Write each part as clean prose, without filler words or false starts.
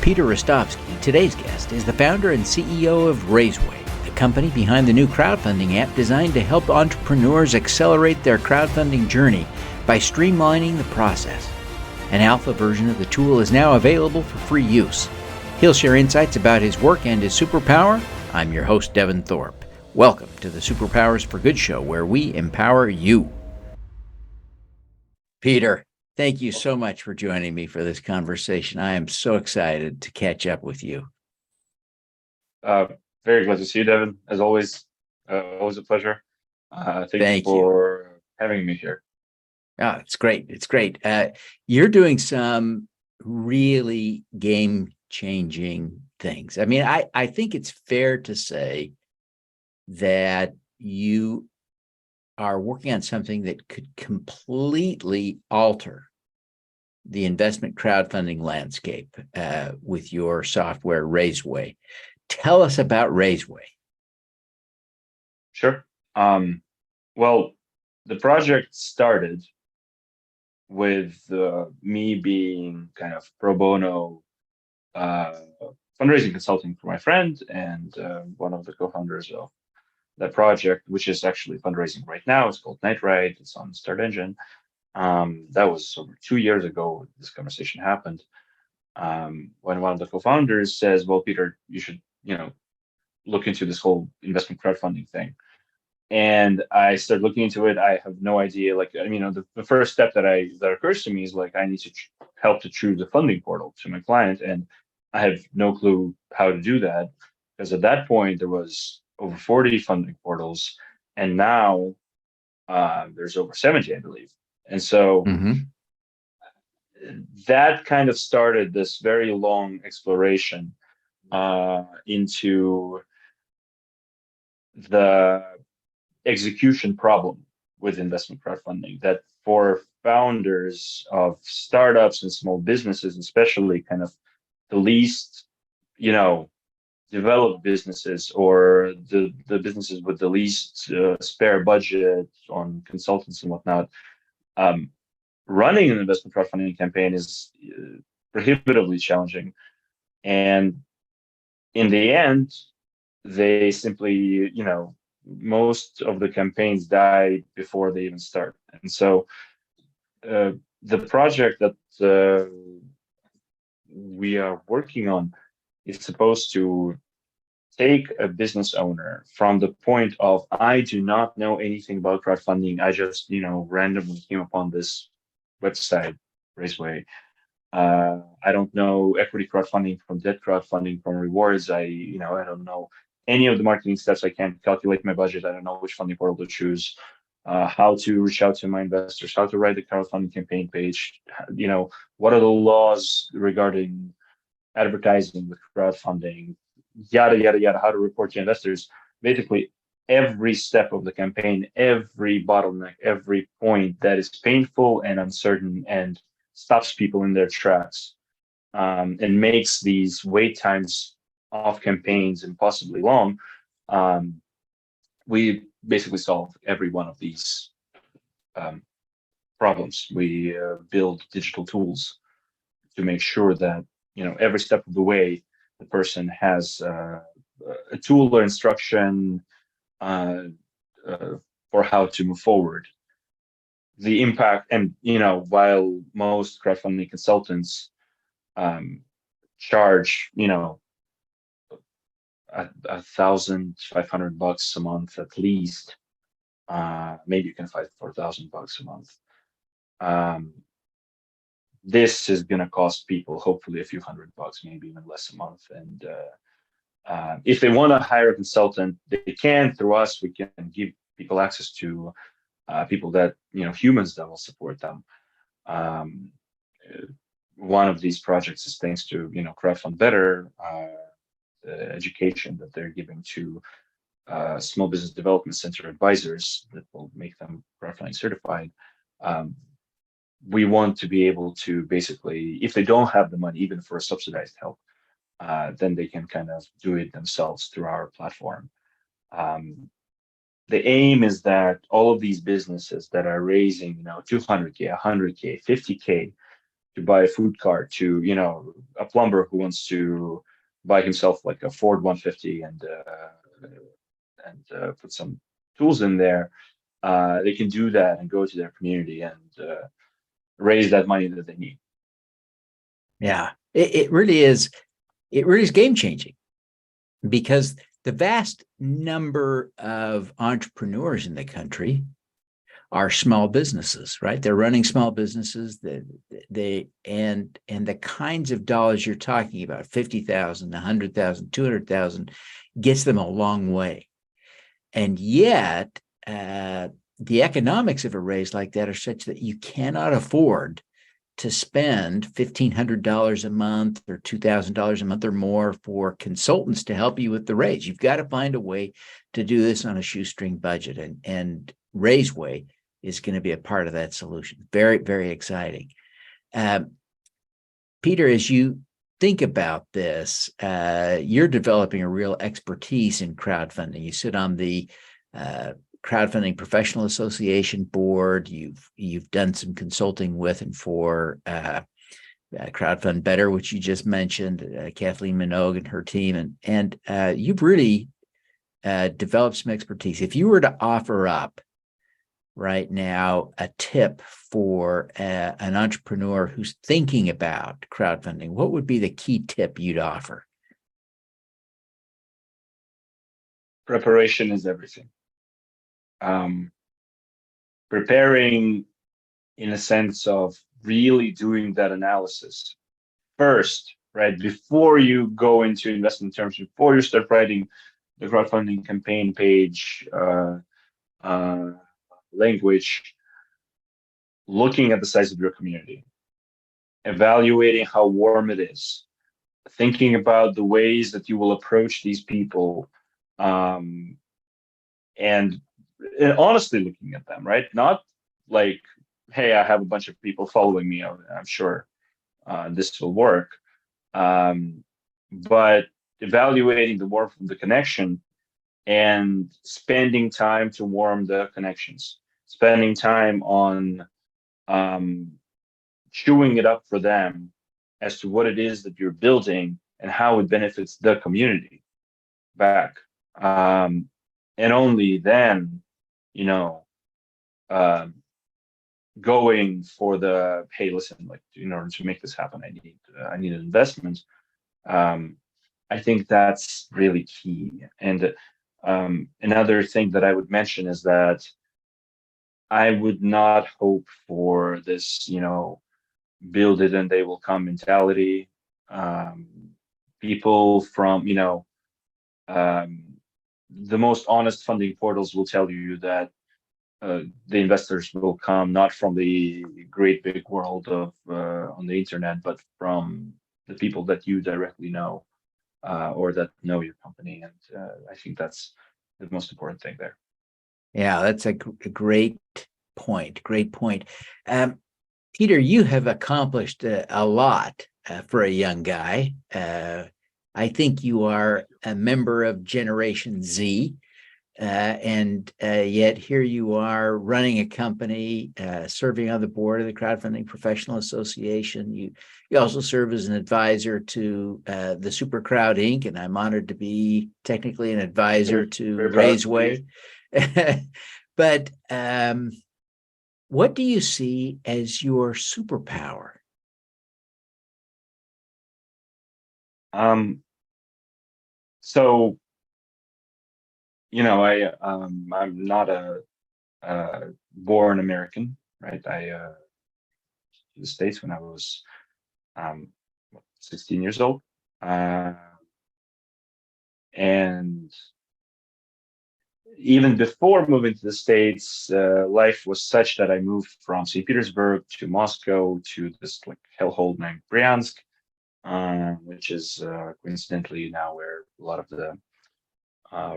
Peter Rostovsky, today's guest, is the founder and CEO of Raiseway, the company behind the new crowdfunding app designed to help entrepreneurs accelerate their crowdfunding journey by streamlining the process. An alpha version of the tool is now available for free use. He'll share insights about his work and his superpower. I'm your host, Devin Thorpe. Welcome to the Superpowers for Good show, where we empower you. Peter, thank you so much for joining me for this conversation. I am so excited to catch up with you. Very glad to see you, Devin. As always, always a pleasure. Thank you for having me here. Oh, it's great. It's great. You're doing some really game-changing things. I mean, I think it's fair to say that you are working on something that could completely alter the investment crowdfunding landscape with your software, Raiseway. Tell us about Raiseway. Sure. Well, the project started with me being kind of pro bono fundraising consulting for my friend and one of the co-founders of that project, which is actually fundraising right now. It's called Night Ride. It's on Start Engine. That was over 2 years ago. This conversation happened when one of the co-founders says, "Well, Peter, you should, look into this whole investment crowdfunding thing." And I started looking into it. I have no idea. The first step that occurs to me is I need to help to choose a funding portal to my client, and I have no clue how to do that because at that point there was over 40 funding portals, and now there's over 70, I believe. And so that kind of started this very long exploration into the execution problem with investment crowdfunding, that for founders of startups and small businesses, especially kind of the least, developed businesses or the businesses with the least spare budget on consultants and whatnot, running an investment crowdfunding campaign is prohibitively challenging. And in the end, they simply, most of the campaigns die before they even start. And so the project that we are working on is supposed to take a business owner from the point of, I do not know anything about crowdfunding. I just, randomly came upon this website, Raiseway. I don't know equity crowdfunding from debt crowdfunding from rewards. I don't know any of the marketing steps. I can't calculate my budget. I don't know which funding portal to choose, how to reach out to my investors, how to write the crowdfunding campaign page, what are the laws regarding advertising with crowdfunding, yada, yada, yada, how to report to investors. Basically, every step of the campaign, every bottleneck, every point that is painful and uncertain and stops people in their tracks and makes these wait times of campaigns impossibly long. We basically solve every one of these problems. We build digital tools to make sure that every step of the way the person has a tool or instruction for how to move forward. The impact, and while most crowdfunding consultants charge $1,500 a month at least, maybe you can find $4,000 a month. This is going to cost people hopefully a few $100, maybe even less a month. And if they want to hire a consultant, they can through us. We can give people access to people that humans that will support them. One of these projects is thanks to Crowdfund Better, the education that they're giving to small business development center advisors that will make them crowdfunding certified. We want to be able to basically, if they don't have the money, even for a subsidized help, then they can kind of do it themselves through our platform. The aim is that all of these businesses that are raising, $200K, $100K, $50K to buy a food cart, to a plumber who wants to buy himself like a Ford 150 and put some tools in there, they can do that and go to their community and raise that money that they need. Yeah, it really is. It really is game changing, because the vast number of entrepreneurs in the country are small businesses, right? They're running small businesses. And the kinds of dollars you're talking about, 50,000, 100,000, 200,000, gets them a long way. And yet, the economics of a raise like that are such that you cannot afford to spend $1,500 a month or $2,000 a month or more for consultants to help you with the raise. You've got to find a way to do this on a shoestring budget, and Raiseway is going to be a part of that solution. Very, very exciting. Peter, as you think about this, you're developing a real expertise in crowdfunding. You sit on the Crowdfunding Professional Association board. You've done some consulting with and for Crowdfund Better, which you just mentioned, Kathleen Minogue and her team, and you've really developed some expertise. If you were to offer up right now a tip for an entrepreneur who's thinking about crowdfunding, what would be the key tip you'd offer? Preparation is everything. Preparing in a sense of really doing that analysis first, right? Before you go into investment terms, before you start writing the crowdfunding campaign page, language, looking at the size of your community, evaluating how warm it is, thinking about the ways that you will approach these people, and honestly looking at them, right? Not like, hey, I have a bunch of people following me, I'm sure this will work. But evaluating the warmth of the connection and spending time to warm the connections, spending time on chewing it up for them as to what it is that you're building and how it benefits the community back. And only then, going for the, hey, listen, like, in order to make this happen, I need an investment. I think that's really key. And another thing that I would mention is that I would not hope for this, build it and they will come mentality. People from, the most honest funding portals will tell you that the investors will come not from the great big world of on the internet, but from the people that you directly know, or that know your company. And I think that's the most important thing there. Yeah, that's a great point. Great point. Peter, you have accomplished a lot for a young guy. I think you are a member of Generation Z, and yet here you are running a company, serving on the board of the Crowdfunding Professional Association. You also serve as an advisor to the Super Crowd Inc., and I'm honored to be technically an advisor to Raiseway. But what do you see as your superpower? So, I'm not a born American, right? I to the States when I was 16 years old, and even before moving to the States, life was such that I moved from St. Petersburg to Moscow to this like hellhole named Bryansk, which is coincidentally now where a lot of the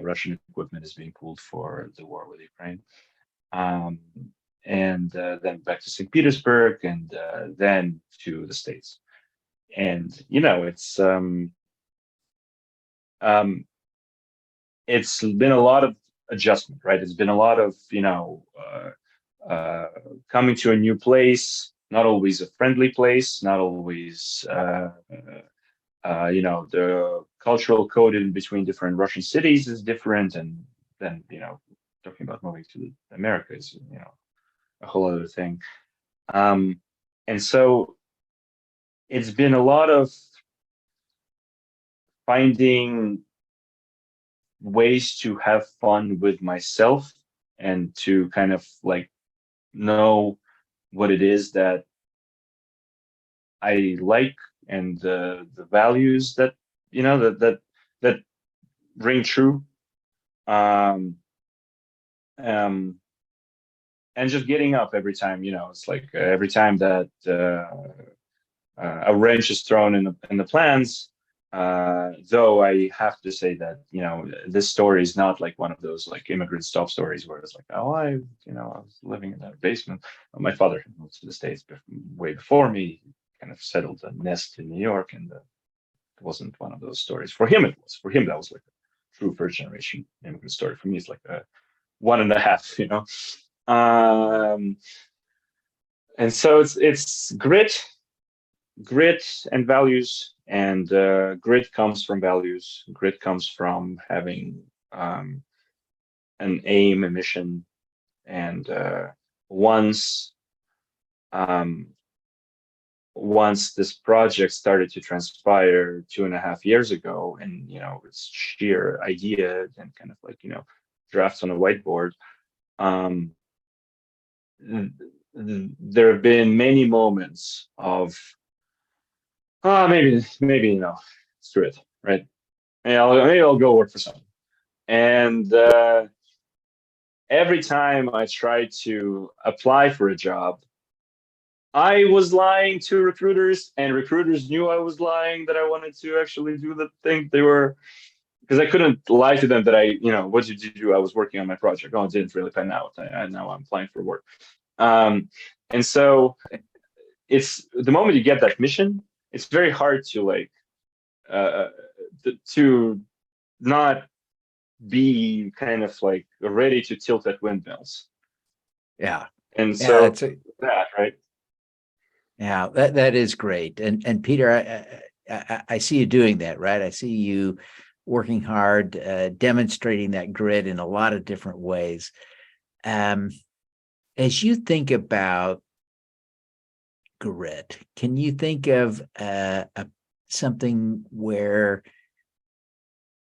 Russian equipment is being pulled for the war with Ukraine. And then back to St. Petersburg, and then to the States. And it's been a lot of adjustment, right? It's been a lot of coming to a new place, not always a friendly place, not always, the cultural code in between different Russian cities is different. And then, talking about moving to America is, a whole other thing. And so it's been a lot of finding ways to have fun with myself and to kind of like know what it is that I like, and the values that that ring true. Um, um, and just getting up every time, it's like every time that a wrench is thrown in the plans. Though I have to say that this story is not like one of those like immigrant stuff stories where it's like, oh, I was living in that basement. My father had moved to the States way before me. He kind of settled a nest in New York, and it wasn't one of those stories. For him, it was. For him, that was like a true first generation immigrant story. For me, it's like a one and a half. Um, and so it's grit and values, and grit comes from values. Grit comes from having an aim, a mission, and once um, once this project started to transpire 2.5 years ago, and it's sheer idea and kind of like drafts on a whiteboard. um, there have been many moments of maybe screw it, right? Maybe I'll go work for someone. And every time I tried to apply for a job, I was lying to recruiters, and recruiters knew I was lying, that I wanted to actually do the thing. They were, because I couldn't lie to them that what did you do? I was working on my project. Oh, it didn't really pan out. Now I'm applying for work. And so it's the moment you get that mission, it's very hard to like to not be kind of like ready to tilt at windmills. Yeah. And Yeah, so that, right? Yeah, that is great. And Peter, I see you doing that, right? I see you working hard, demonstrating that grit in a lot of different ways. As you think about grit, can you think of something where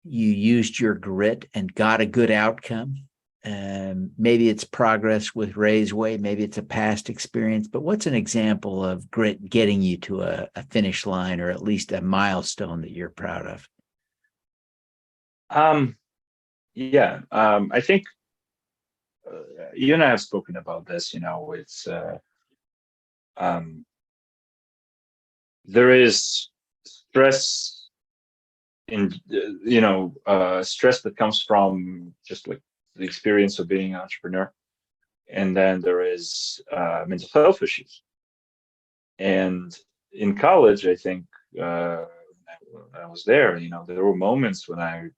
you used your grit and got a good outcome? Maybe it's progress with Raiseway, maybe it's a past experience, but what's an example of grit getting you to a finish line, or at least a milestone that you're proud of? I think you and I have spoken about this. It's there is stress in stress that comes from just like the experience of being an entrepreneur, and then there is mental health issues. And in college, I think I was there. There were moments when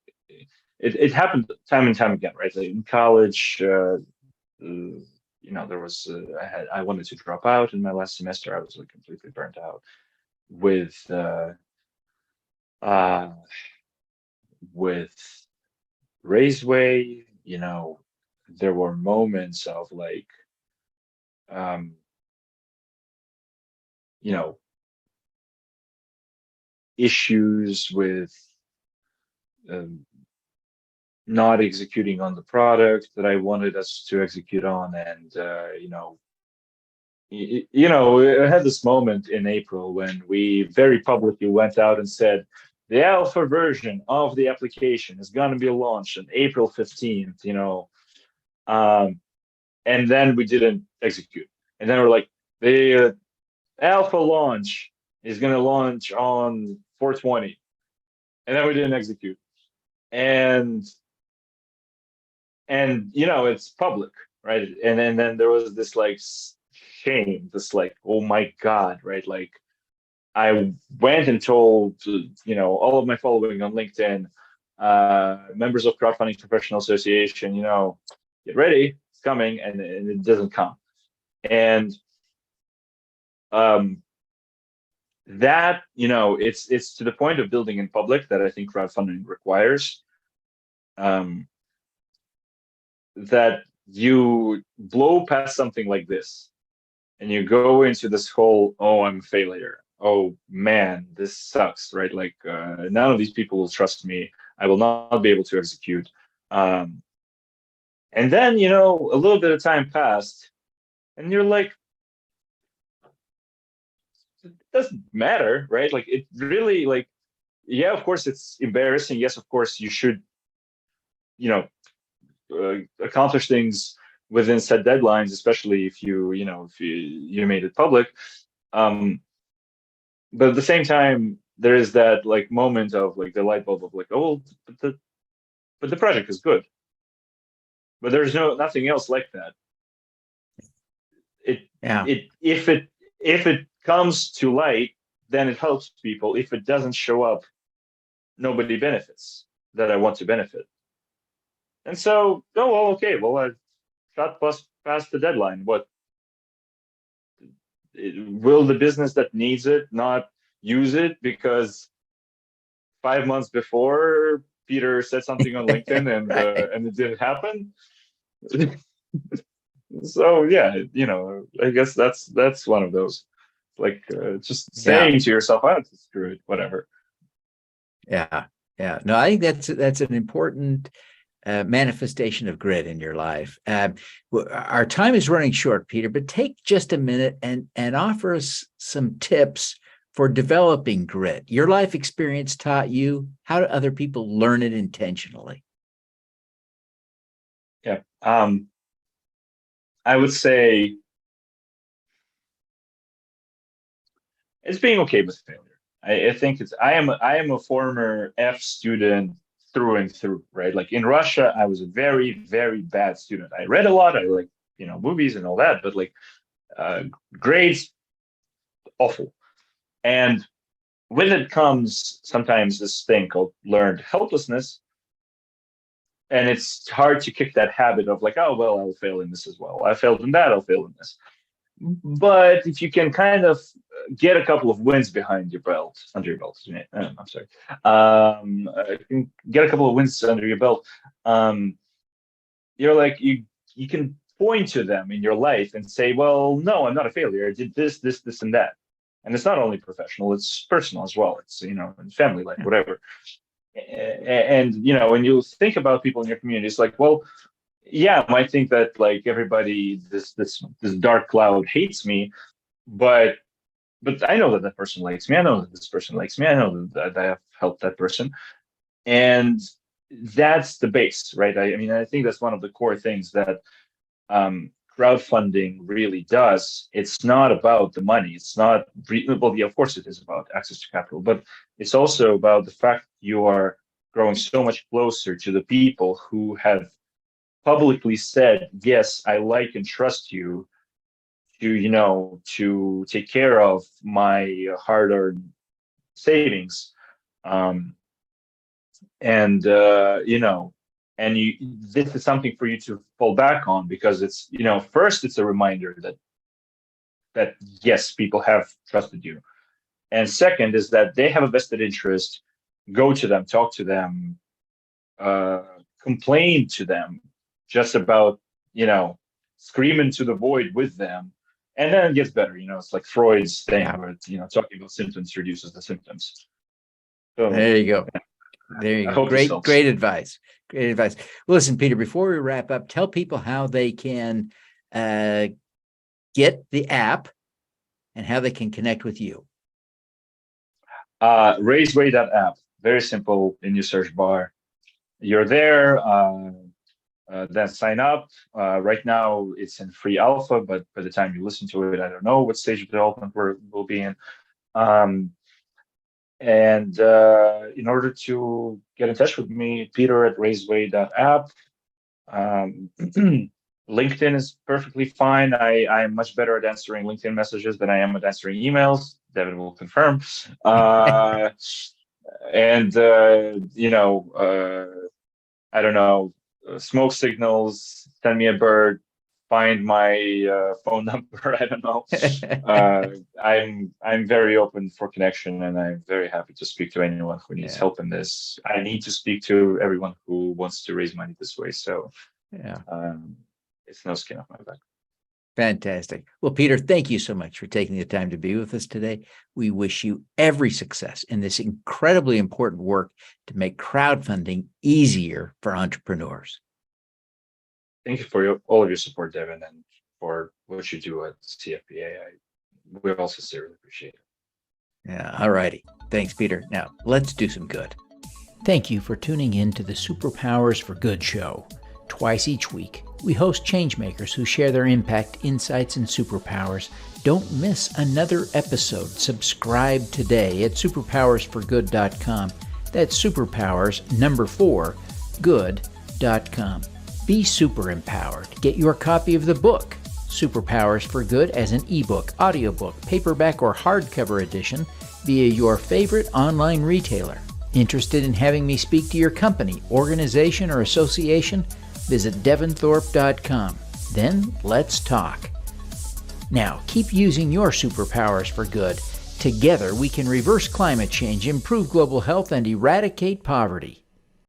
it happened time and time again, right? Like in college, there was I wanted to drop out in my last semester. I was like completely burnt out with uh, with Raiseway. There were moments of like um, you know issues with um, not executing on the product that I wanted us to execute on. And I had this moment in April when we very publicly went out and said the alpha version of the application is going to be launched on April 15th, and then we didn't execute. And then we're like, the alpha launch is going to launch on 420, and then we didn't execute. And it's public, right? And then there was this like shame, this like, oh my God, right? Like I went and told all of my following on LinkedIn, members of Crowdfunding Professional Association, get ready, it's coming, and it doesn't come. And um, that, it's to the point of building in public that I think crowdfunding requires, that you blow past something like this and you go into this whole, oh, I'm a failure. Oh man, this sucks, right? Like none of these people will trust me. I will not be able to execute. And then, a little bit of time passed and you're like, it doesn't matter, right? Like it really, like, yeah, of course it's embarrassing. Yes, of course you should, accomplish things within set deadlines, especially if you made it public. But at the same time, there is that like moment of like the light bulb of like, oh, but the project is good. But there's nothing else like that. Yeah. If it comes to light, then it helps people. If it doesn't show up, nobody benefits that I want to benefit. And so, oh well, okay, well I shot past the deadline. What will the business that needs it not use it because 5 months before Peter said something on LinkedIn Right. and it didn't happen? So yeah, I guess that's one of those, like just Yeah. saying to yourself, "Oh, screw it, whatever." Yeah. Yeah. No, I think that's an important manifestation of grit in your life. Our time is running short, Peter, but take just a minute and offer us some tips for developing grit. Your life experience taught you. How do other people learn it intentionally? Yeah. I would say it's being okay with failure. I think I am a former F student through and through, right? Like in Russia, I was a very, very bad student. I read a lot, I like, movies and all that, but like grades, awful. And with it comes sometimes this thing called learned helplessness. And it's hard to kick that habit of like, oh, well, I'll fail in this as well. I failed in that, I'll fail in this. But if you can kind of get a couple of wins behind your belt, under your belt, I'm sorry, get a couple of wins under your belt, you're like, you can point to them in your life and say, well, no, I'm not a failure. I did this, and that. And it's not only professional, it's personal as well. It's, family life, whatever. And, when you think about people in your community, it's like, well, yeah, I might think that like everybody, this dark cloud hates me, but I know that person likes me. I know that this person likes me. I know that I have helped that person, and that's the base, right? I mean, I think that's one of the core things that crowdfunding really does. It's not about the money. It's not well, yeah, of course, it is about access to capital, but it's also about the fact you are growing so much closer to the people who have publicly said, yes, I like and trust you to take care of my hard-earned savings. And this is something for you to fall back on, because it's, first it's a reminder that yes, people have trusted you. And second is that they have a vested interest. Go to them, talk to them, complain to them, just about, scream into the void with them. And then it gets better. It's like Freud's thing where, talking about symptoms reduces the symptoms. So there you go. There you go. Great advice. Great advice. Listen, Peter, before we wrap up, tell people how they can get the app and how they can connect with you. Raiseway.app. Very simple in your search bar. You're there. Then sign up. Right now it's in free alpha, but by the time you listen to it, I don't know what stage of development we'll be in. And in order to get in touch with me, Peter@raiseway.app. LinkedIn is perfectly fine. I am much better at answering LinkedIn messages than I am at answering emails. Devin will confirm. And I don't know, smoke signals, send me a bird, find my phone number. I don't know. I'm very open for connection, and I'm very happy to speak to anyone who needs help in this. I need to speak to everyone who wants to raise money this way. So it's no skin off my back. Fantastic. Well, Peter, thank you so much for taking the time to be with us today. We wish you every success in this incredibly important work to make crowdfunding easier for entrepreneurs. Thank you for all of your support, Devin, and for what you do at CFPA. We all sincerely appreciate it. Yeah, all righty. Thanks, Peter. Now, let's do some good. Thank you for tuning in to the Superpowers for Good show. Twice each week, we host changemakers who share their impact, insights, and superpowers. Don't miss another episode. Subscribe today at superpowersforgood.com. That's superpowers 4good.com. Be super empowered. Get your copy of the book, Superpowers for Good, as an ebook, audiobook, paperback, or hardcover edition via your favorite online retailer. Interested in having me speak to your company, organization, or association? Visit devinthorpe.com. Then let's talk. Now, keep using your superpowers for good. Together, we can reverse climate change, improve global health, and eradicate poverty.